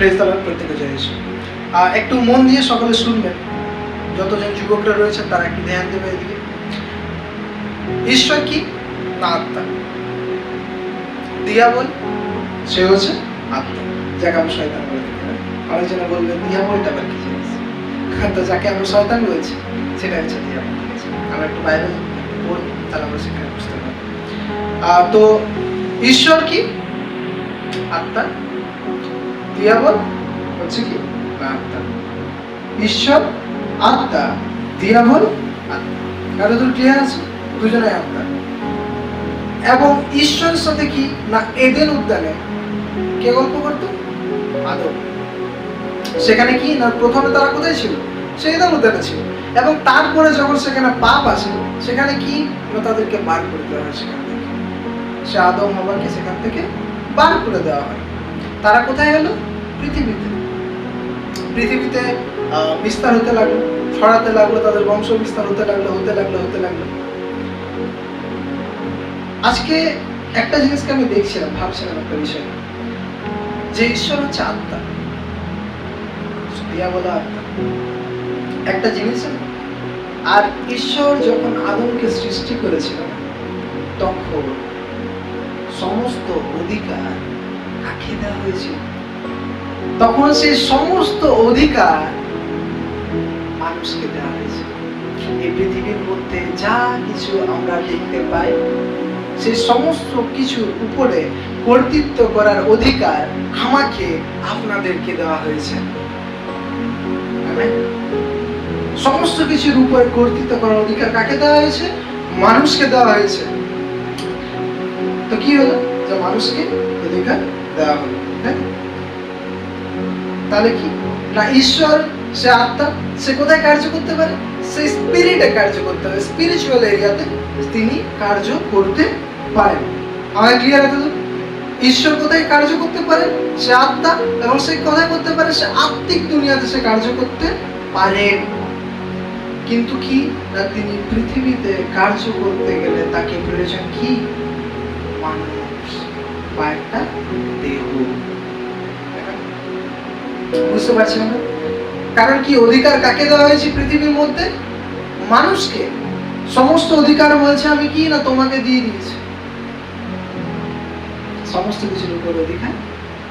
Praise the Lord, প্রত্যেকে জয় যিশু। একটু মন দিয়ে সকলে শুনবেন, যতজন যুবকরা রয়েছেন তারা একটু ধ্যান দেবে এদিকে। ঈশ্বর কি না আত্মা, দিয়াবল সে হচ্ছে আত্মা, যাকে আমরা শয়তান বলে থাকি। আলোচনা বলবেন দিয়াবলটা আবার কি জিনিস, তো যাকে আমরা শয়তান বলছি সেটা হচ্ছে দিয়াবল। আমরা একটু বাইরে পড়ব, তাহলে আমরা সেখানে বুঝতে পারবো। তো ঈশ্বর কি আত্মা, দিয়াবল হচ্ছে কি না আত্মা। ঈশ্বর আত্মা, দিয়াবল আত্মা। কারো দূর ক্লিয়ার আছে? দুজনে আত্মা। এবং ঈশ্বরের সাথে কি না এডেন উদ্যানে কে গল্প করতো? আদম। সেখানে কি না প্রথমে তারা কোথায় ছিল? সে এডেন উদ্যানে ছিল। এবং তারপরে যখন সেখানে পাপ আসে, সেখানে কি তাদেরকে বার করে দেওয়া হয় সেখান থেকে। সে আদম হাওয়াকে সেখান থেকে বার করে দেওয়া হয়। তারা কোথায় হলো? পৃথিবীতে। পৃথিবীতে বিস্তার হতে লাগলো, ছড়াতে লাগলো, তাদের বংশ বিস্তার হতে লাগলো। আজকে একটা জিনিসকে আমি দেখছিলাম, ভাবছিলাম একটা বিষয়, যে ঈশ্বর হচ্ছে আত্মা, দিয়াবল আত্মা একটা জিনিস। আর ঈশ্বর যখন আদমকে সৃষ্টি করেছিল, তখন সমস্ত অধিকার কাকে দেওয়া হয়েছিল? তখন সেই সমস্ত অধিকার মানুষকে দেওয়া হয়েছে। এই পৃথিবীর মধ্যে যা কিছু আমরা দেখতে পাই, সেই সমস্ত কিছুর উপরে কর্তৃত্ব করার অধিকার আমাকে আপনাদেরকে দেওয়া হয়েছে। সমস্ত কিছুর উপরে কর্তৃত্ব করার অধিকার কাকে দেওয়া হয়েছে? মানুষকে দেওয়া হয়েছে। তো কি হলো? যে মানুষকে অধিকার দেওয়া হলো। তাহলে কি না ঈশ্বর সে আত্মা, সে কোথায় কার্য করতে পারে? সে স্পিরিটে কার্য করতে পারে, স্পিরিচুয়াল এরিয়াতে তিনি কার্য করতে পারেন। আমায় ক্লিয়ার আছে? ঈশ্বর কোথায় কার্য করতে পারে? সে আত্মা। এবং সে কোথায় করতে পারে? সে আত্মিক দুনিয়াতে সে কার্য করতে পারেন। কিন্তু কি না তিনি পৃথিবীতে কার্য করতে গেলে তাকে প্রয়োজন কি? মানুষ বা একটা দেহ। বুঝতে পারছেন না? কারণ কি অধিকার কাকে দেওয়া হয়েছে পৃথিবীর মধ্যে? মানুষকে। সমস্ত অধিকার বলছে আমি কি না তোমাকে দিয়ে দিয়েছি। সমস্ত কিছুর উপর অধিকার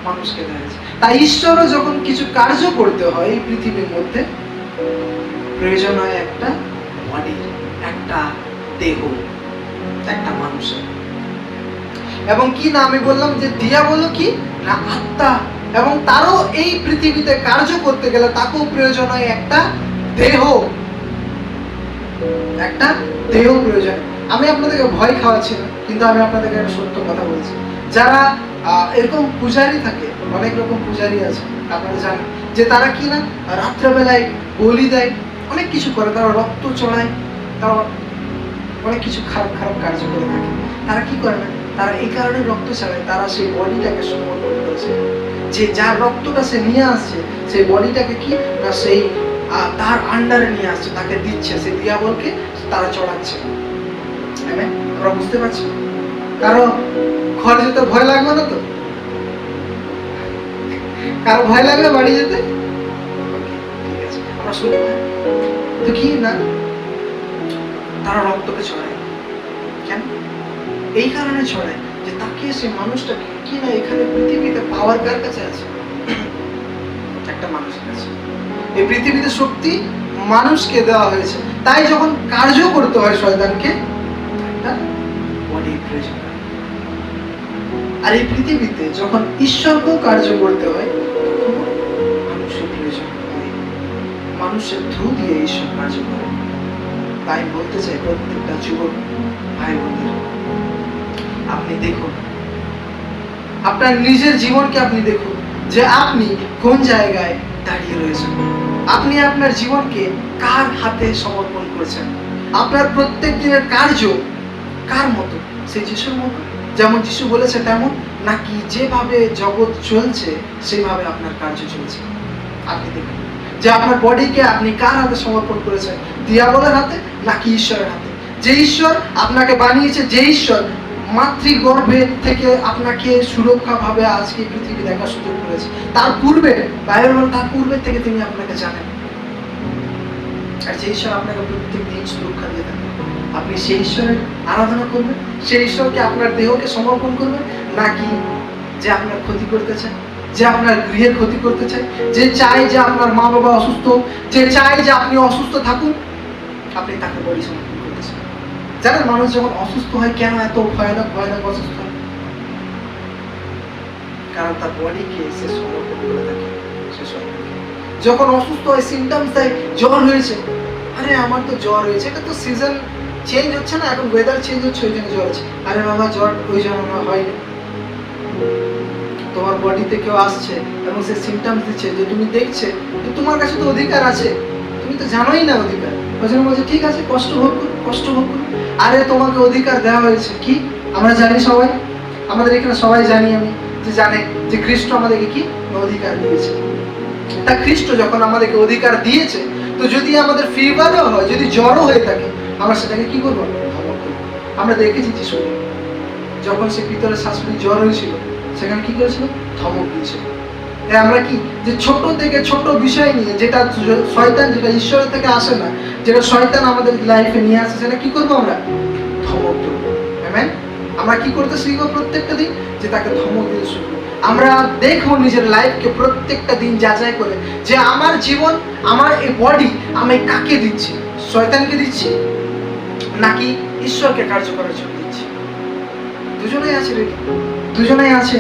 মানুষকে দেওয়া হয়েছে। তাই ঈশ্বরও যখন কিছু কার্য করতে হয় এই পৃথিবীর মধ্যে, প্রয়োজন হয় একটা বডি, একটা দেহ, একটা মানুষের। এবং কি না আমি বললাম যে দিয়াবল কি না আত্মা, এবং তারও এই পৃথিবীতে কার্য করতে গেলে তাকেও প্রয়োজন হয় একটা দেহ, একটা দেহ প্রয়োজন। আমি আপনাদেরকে ভয় খাওয়াচ্ছি না, কিন্তু আমি আপনাদেরকে একটা সত্য কথা বলছি। যারা এরকম পূজারি থাকে, অনেক রকম পূজারি আছে, আপনারা জানেন যে তারা কি না রাত্রেবেলায় বলি দেয়, অনেক কিছু করে, তারা রক্ত চড়ায়, তারা অনেক কিছু খারাপ খারাপ কার্য করে থাকে। তারা কি করে না, তারা এই কারণে রক্ত ছাড়ায়, তারা সেই বডিটাকে সমর্পণ করেছে, যে যার রক্তটা সে নিয়ে আসছে সেই বডিটাকে কি না সেই তার আন্ডারে নিয়ে আসছে, তাকে দিচ্ছে, সে দিয়াবলকে তারা চড়াচ্ছে। আমরা বুঝতে পারছি? কারো ঘর যেতে ভয় লাগবে না তো? কারো ভয় লাগবে বাড়ি যেতে? ঠিক আছে, আমরা শুনবো। তো কি না তারা রক্তকে ছড়ায় কেন? এই কারণে ছড়ায় যে তাকে সে মানুষটাকে কি না এখানে পৃথিবীতে পাওয়ার কার কাছে আছে? একটা মানুষের কাছে। এই পৃথিবীতে শক্তি মানুষকে দেওয়া হয়েছে। তাই যখন কার্য করতে হয় শয়তানকে, একটা বডির প্রয়োজন। আর এই পৃথিবীতে যখন ঈশ্বরকেও কার্য করতে হয়, তখন মানুষের প্রয়োজন হয়। মানুষের থ্রু দিয়ে ঈশ্বর কার্য করে। তাই বলতে চাই প্রত্যেকটা যুবক ভাই বোনদের, আপনি দেখুন আপনার নিজের জীবনকে, আপনি দেখুন যে আপনি কোন জায়গায় দাঁড়িয়ে রয়েছেন। আপনি আপনার জীবনকে কার হাতে সমর্পণ করেছেন? আপনার প্রত্যেক দিনের কার্য কার মতো? সেই যিশুর মতো, যেমন যিশু বলেছে তেমন, নাকি যেভাবে জগৎ চলছে সেভাবে আপনার কার্য চলছে? আপনি দেখুন যে আপনার বডিকে আপনি কার হাতে সমর্পণ করেছেন, দিয়াবলের হাতে নাকি ঈশ্বরের হাতে? যে ঈশ্বর আপনাকে বানিয়েছে, যে ঈশ্বর মাতৃগর্ভে থেকে আপনাকে সুরক্ষাভাবে আজকে পৃথিবী দেখার সুযোগ করেছে। তার পূর্বে বাইবেল তার পূর্বে থেকে তিনি আপনাকে জানেন। আর যে ঈশ্বর আপনাকে প্রত্যেক দিন সুরক্ষা দিয়ে থাকেন, আপনি সেই ঈশ্বরের আরাধনা করবেন, সেই ঈশ্বরকে আপনার দেহকে সমর্পণ করবেন, নাকি যে আপনার ক্ষতি করতে চায়, যে আপনার গৃহের ক্ষতি করতে চায়, যে চায় যে আপনার মা বাবা অসুস্থ, যে চায় যে আপনি অসুস্থ থাকুন, আপনি তাকে বডি সমর্পণ করতে চান? জানেন মানুষ যখন অসুস্থ হয় কেন এত ভয়ানক ভয়ানক অসুস্থ হয়? কারণ তার বডিকে সে সমর্পণ করে থাকে সে শয়তানকে। যখন অসুস্থ হয়, সিমটমস দেয়, জ্বর হয়েছে, আরে আমার তো জ্বর হয়েছে, এটা তো সিজন চেঞ্জ হচ্ছে না, এখন ওয়েদার চেঞ্জ হচ্ছে, ওই জন্য জ্বর আছে। আরে বাবা জ্বর ওই জন্য হয়নি, তোমার বডিতে কেউ আসছে এবং সে সিমটমস দিচ্ছে যে তুমি দেখছে যে তোমার কাছে তো অধিকার আছে, তুমি তো জানোই না অধিকার, ওই জন্য বলছে ঠিক আছে কষ্ট ভোগ করো, কষ্ট ভোগ করো। আরে তোমাকে অধিকার দেওয়া হয়েছে কি? আমরা জানি সবাই, আমাদের এখানে সবাই জানি, আমি যে জানে যে খ্রিস্ট আমাদেরকে কি অধিকার দিয়েছে। তা খ্রিস্ট যখন আমাদেরকে অধিকার দিয়েছে, তো যদি আমাদের ফিভারও হয়, যদি জ্বরও হয়ে থাকে, আমরা সেটাকে কি করবো? ধমক করবো। আমরা দেখেছি যিশু যখন সে পিতরের শাশুড়ি জ্বর হয়েছিল, সেখানে কি করেছিল? ধমক দিয়েছিল। আমরা কি যে ছোট থেকে ছোট বিষয় নিয়ে, যেটা শয়তান, যেটা ঈশ্বরের থেকে আসে না, যেটা শয়তান আমাদের লাইফে নিয়ে আসে, সেটা কি করবো? আমরা ধমক দেবো। আমেন। আমরা কি করতে শিখবো প্রত্যেকটা দিন? যে তাকে ধমক দিতে শিখবো। আমরা দেখবো নিজের লাইফকে প্রত্যেকটা দিন যাচাই করে যে আমার জীবন, আমার এই বডি আমি কাকে দিচ্ছি? শয়তানকে দিচ্ছি নাকি ঈশ্বরকে কার্য করার জন্য দিচ্ছি? দুজনেই আছে রেডি, দুজনেই আছে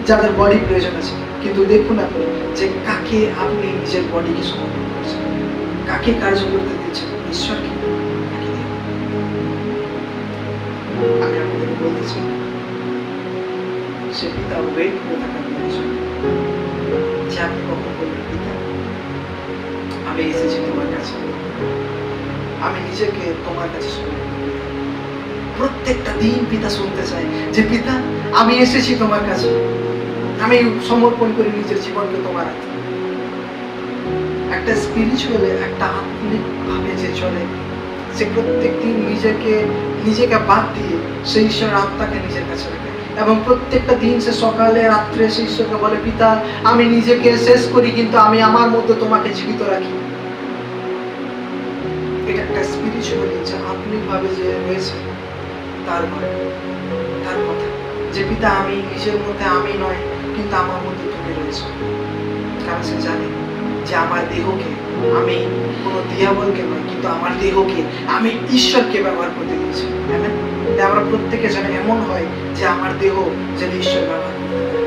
যাদের বডি প্রয়োজন আছে। কিন্তু দেখুন আপনি যে কাকে আপনি নিজের বডিকে সমর্পণ করছেন, কাকে কার্য করতে দিচ্ছেন? ঈশ্বরকে নাকি দেহ? আমি আপনাদের বলতে চাই, সে পিতা ওয়েট করে থাকার বিষয় যে আপনি কখন বলবেন, পিতা আমি এসেছি তোমার কাছে, আমি নিজেকে তোমার কাছে সমর্পণ করি। প্রত্যেকটা দিন পিতা শুনতে চায় যে পিতা আমি এসেছি তোমার কাছে, আমি সমর্পণ করি নিজের জীবনকে তোমার হাতে। একটা স্পিরিচুয়ালি, একটা আত্মিক ভাবে যে চলে, সে প্রত্যেক দিন নিজেকে বাদ দিয়ে সেই ঈশ্বরের আত্মাকে নিজের কাছে রাখে, এবং প্রত্যেকটা দিন সে সকালে রাত্রে সেই ঈশ্বরকে বলে পিতা আমি নিজেকে শেষ করি, কিন্তু আমি আমার মধ্যে তোমাকে জীবিত রাখি। এটা একটা স্পিরিচুয়ালি, যে আত্মিক ভাবে যে রয়েছে তার কথা যে পিতা আমি নিজের মধ্যে আমি নয়, কিন্তু আমার মধ্যে তুমি রয়েছে। কারণ সে জানে যে আমার দেহকে আমি কোনো দিয়াবলকে নয়, কিন্তু আমার দেহকে আমি ঈশ্বরকে ব্যবহার করতে দিয়েছি। আমরা প্রত্যেকে যেন এমন হয় যে আমার দেহ যেন ঈশ্বর ব্যবহার করতে পারে।